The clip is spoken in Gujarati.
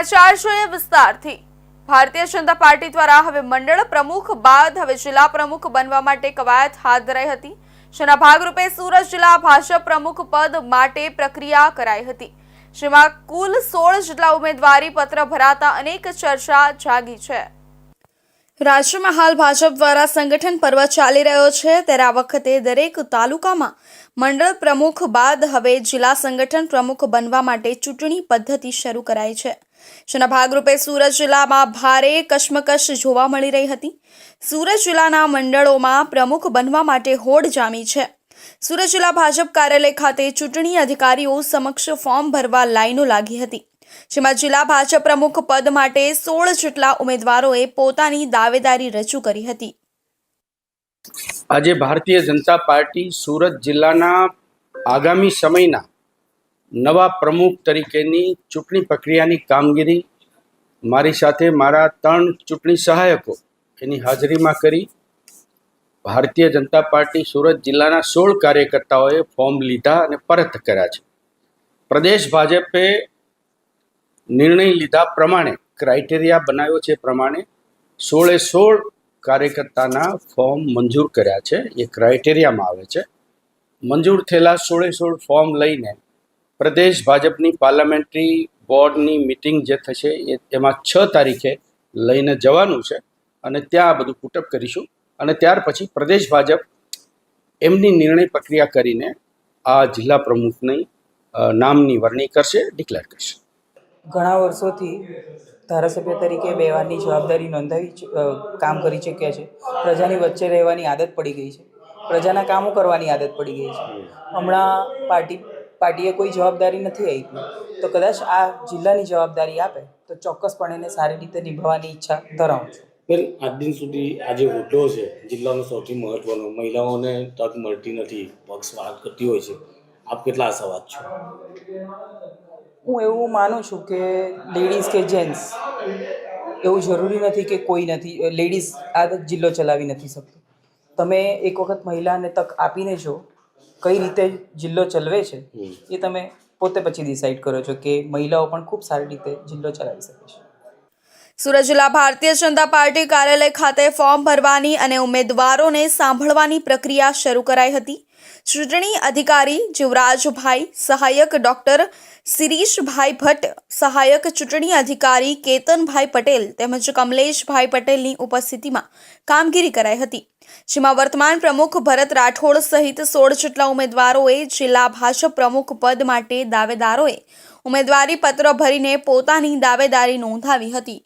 સમાચાર જોઈએ વિસ્તારથી। ભારતીય જનતા પાર્ટી દ્વારા હવે મંડળ પ્રમુખ બાદ હવે જિલ્લા પ્રમુખ બનવા માટે કવાયત હાથ ધરાઈ હતી, જેના ભાગરૂપે સુરત જિલ્લા ભાજપ પ્રમુખ પદ માટે પ્રક્રિયા કરાઈ હતી, જેમાં કુલ 16 જેટલા ઉમેદવારી પત્ર ભરાતા અનેક ચર્ચા જાગી છે। રાજ્યમાં હાલ ભાજપ દ્વારા સંગઠન પર્વ ચાલી રહ્યો છે, ત્યારે આ વખતે દરેક તાલુકામાં મંડળ પ્રમુખ બાદ હવે જિલ્લા સંગઠન પ્રમુખ બનવા માટે ચૂંટણી પદ્ધતિ શરૂ કરાઈ છે, જેના ભાગરૂપે સુરત જિલ્લામાં ભારે કશમકશ જોવા મળી રહી હતી। સુરત જિલ્લાના મંડળોમાં પ્રમુખ બનવા માટે હોડ જામી છે। સુરત જિલ્લા ભાજપ કાર્યાલય ખાતે ચૂંટણી અધિકારીઓ સમક્ષ ફોર્મ ભરવા લાઈનો લાગી હતી, જેમાં જિલ્લા ભાજપ પ્રમુખ પદ માટે 16 જેટલા ઉમેદવારોએ પોતાની દાવેદારી રજૂ કરી હતી। આજે ભારતીય જનતા પાર્ટી સુરત જિલ્લાના આગામી સમયના નવા પ્રમુખ તરીકેની ચૂંટણી પ્રક્રિયાની કામગીરી મારી સાથે મારા 3 ચૂંટણી સહાયકો એની હાજરીમાં કરી ભારતીય જનતા પાર્ટી સુરત જિલ્લાના 16 કાર્યકર્તાઓએ ફોર્મ લીધા અને પરત કર્યા છે। પ્રદેશ ભાજપે નિર્ણય લીધા પ્રમાણે ક્રાઇટેરિયા બનાવ્યો છે પ્રમાણે 16 કાર્યકર્તાના ફોર્મ મંજૂર કર્યા છે। એ ક્રાઇટેરિયામાં આવે છે। મંજૂર થયેલા 16 ફોર્મ લઈને પ્રદેશ ભાજપની પાર્લામેન્ટરી બોર્ડની મિટિંગ જે થશે એમાં 6 તારીખે લઈને જવાનું છે અને ત્યાં બધું પુટઅપ કરીશું અને ત્યાર પછી પ્રદેશ ભાજપ એમની નિર્ણય પ્રક્રિયા કરીને આ જિલ્લા પ્રમુખની નામની વરણી કરશે, ડિક્લેર કરશે। ઘણા વર્ષોથી ધારાસભ્ય તરીકે બે વારની જવાબદારી નોંધાવી કામ કરી ચૂક્યા છે। પ્રજાની વચ્ચે રહેવાની આદત પડી ગઈ છે, પ્રજાના કામો કરવાની આદત પડી ગઈ છે। હમણાં પાર્ટીએ કોઈ જવાબદારી નથી આપી, તો કદાચ આ જિલ્લાની જવાબદારી આપે તો ચોક્કસપણે એને સારી રીતે નિભાવવાની ઈચ્છા ધરાવું છું। બેન, આજ દિન સુધી આજે હોદ્દો છે જિલ્લાનો સૌથી મહત્વનો, મહિલાઓને તક મળતી નથી, પક્ષ વાત કરતી હોય છે, આપ કેટલા આશાવાદ છો? હું એવું માનું છું કે લેડીઝ કે જેન્ટ્સ એવું જરૂરી નથી કે કોઈ નથી, લેડીઝ આ જિલ્લો ચલાવી નથી શકતો। તમે એક વખત મહિલાને તક આપીને જો કઈ રીતે જિલ્લો ચલાવે છે એ તમે પોતે પછી ડિસાઈડ કરો છો કે મહિલાઓ પણ ખૂબ સારી રીતે જિલ્લો ચલાવી શકે છે। સુરત જિલ્લા ભારતીય જનતા પાર્ટી કાર્યાલય ખાતે ફોર્મ ભરવાની અને ઉમેદવારોને સાંભળવાની પ્રક્રિયા શરૂ કરાઈ હતી। ચૂંટણી અધિકારી જીવરાજભાઈ, સહાયક ડોક્ટર શિરીષભાઈ ભટ્ટ, સહાયક ચૂંટણી અધિકારી કેતનભાઈ પટેલ તેમજ કમલેશભાઈ પટેલની ઉપસ્થિતિમાં કામગીરી કરાઈ હતી, જેમાં વર્તમાન પ્રમુખ ભરત રાઠોડ સહિત 16 જેટલા ઉમેદવારોએ જિલ્લા ભાજપ પ્રમુખ પદ માટે દાવેદારોએ ઉમેદવારી પત્ર ભરીને પોતાની દાવેદારી નોંધાવી હતી।